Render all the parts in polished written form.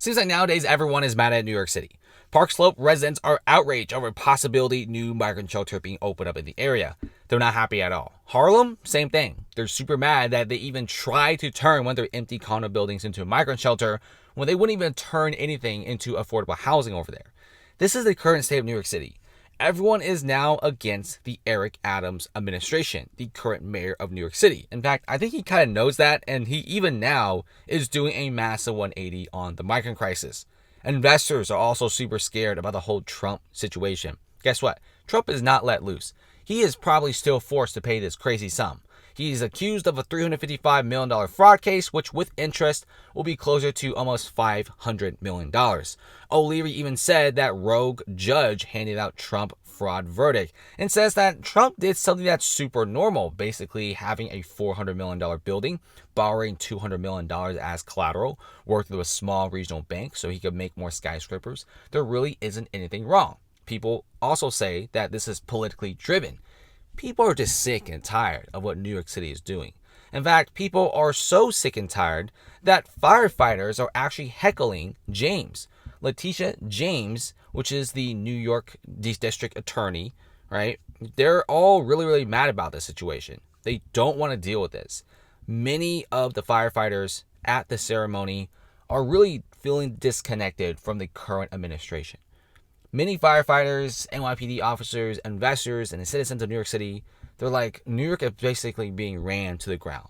Seems like nowadays everyone is mad at New York City. Park Slope residents are outraged over possibility new migrant shelter being opened up in the area. They're not happy at all. Harlem, same thing. They're super mad that they even tried to turn one of their empty condo buildings into a migrant shelter when they wouldn't even turn anything into affordable housing over there. This is the current state of New York City. Everyone is now against the Eric Adams administration, the current mayor of New York City. In fact, I think he kind of knows that, and he even now is doing a massive 180 on the migrant crisis. Investors are also super scared about the whole Trump situation. Guess what? Trump is not let loose. He is probably still forced to pay this crazy sum. He is accused of a $355 million fraud case, which with interest will be closer to almost $500 million. O'Leary even said that rogue judge handed out Trump fraud verdict and says that Trump did something that's super normal, basically having a $400 million building, borrowing $200 million as collateral, working with a small regional bank so he could make more skyscrapers. There really isn't anything wrong. People also say that this is politically driven. People are just sick and tired of what New York City is doing. In fact, people are so sick and tired that firefighters are actually heckling James. Letitia James, which is the New York district attorney, right? They're all really mad about this situation. They don't want to deal with this. Many of the firefighters at the ceremony are really feeling disconnected from the current administration. Many firefighters, NYPD officers, investors, and the citizens of New York City, they're like, New York is basically being ran to the ground.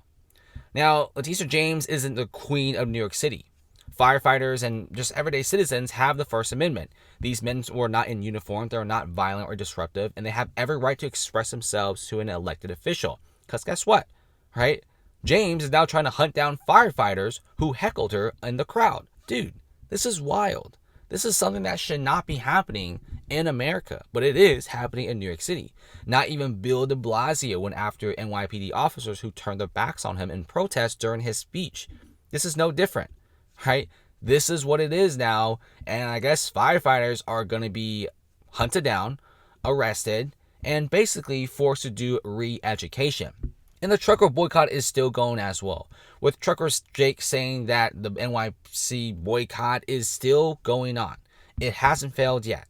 Now, Letitia James isn't the queen of New York City. Firefighters and just everyday citizens have the First Amendment. These men were not in uniform, they're not violent or disruptive, and they have every right to express themselves to an elected official. Because guess what, right? James is now trying to hunt down firefighters who heckled her in the crowd. Dude, this is wild. This is something that should not be happening in America, but it is happening in New York City. Not even Bill de Blasio went after NYPD officers who turned their backs on him in protest during his speech. This is no different, right? This is what it is now, and I guess firefighters are going to be hunted down, arrested, and basically forced to do re-education. And the trucker boycott is still going as well, with truckers Jake saying that the NYC boycott is still going on. It hasn't failed yet.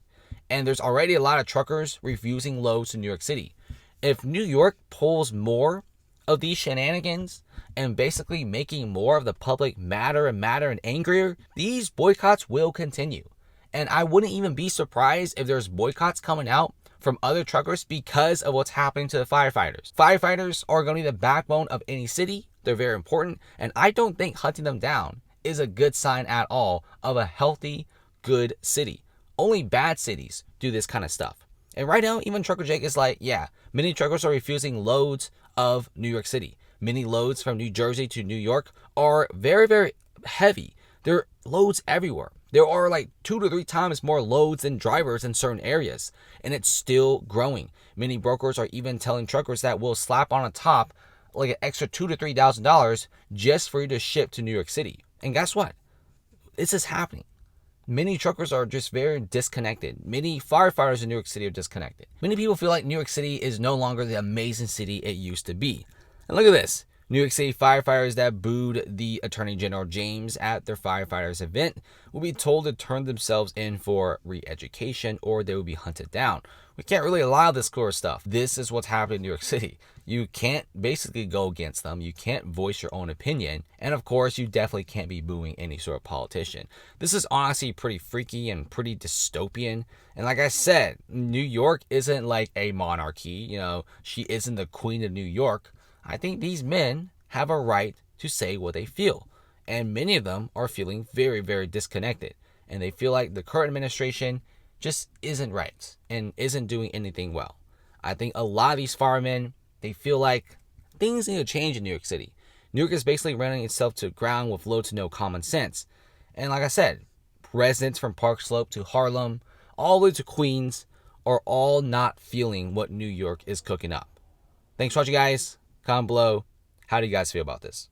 And there's already a lot of truckers refusing loads in New York City. If New York pulls more of these shenanigans and basically making more of the public madder and angrier, these boycotts will continue. And I wouldn't even be surprised if there's boycotts coming out from other truckers because of what's happening to the firefighters. Firefighters are going to be the backbone of any city. They're very important. And I don't think hunting them down is a good sign at all of a healthy, good city. Only bad cities do this kind of stuff. And right now, even Trucker Jake is like, yeah, many truckers are refusing loads of New York City. Many loads from New Jersey to New York are very heavy. There are loads everywhere. There are like 2 to 3 times more loads than drivers in certain areas, and it's still growing. Many brokers are even telling truckers that will slap on a top like an extra $2,000 to $3,000 just for you to ship to New York City. And guess what? This is happening. Many truckers are just very disconnected. Many firefighters in New York City are disconnected. Many people feel like New York City is no longer the amazing city it used to be. And look at this. New York City firefighters that booed the Attorney General James at their firefighters event will be told to turn themselves in for re-education or they will be hunted down. We can't really allow this sort of stuff. This is what's happening in New York City. You can't basically go against them. You can't voice your own opinion. And of course, you definitely can't be booing any sort of politician. This is honestly pretty freaky and pretty dystopian. And like I said, New York isn't like a monarchy. You know, she isn't the queen of New York. I think these men have a right to say what they feel. And many of them are feeling very disconnected. And they feel like the current administration just isn't right and isn't doing anything well. I think a lot of these firemen, they feel like things need to change in New York City. New York is basically running itself to the ground with little to no common sense. And like I said, residents from Park Slope to Harlem, all the way to Queens, are all not feeling what New York is cooking up. Thanks for watching, guys. Comment below. How do you guys feel about this?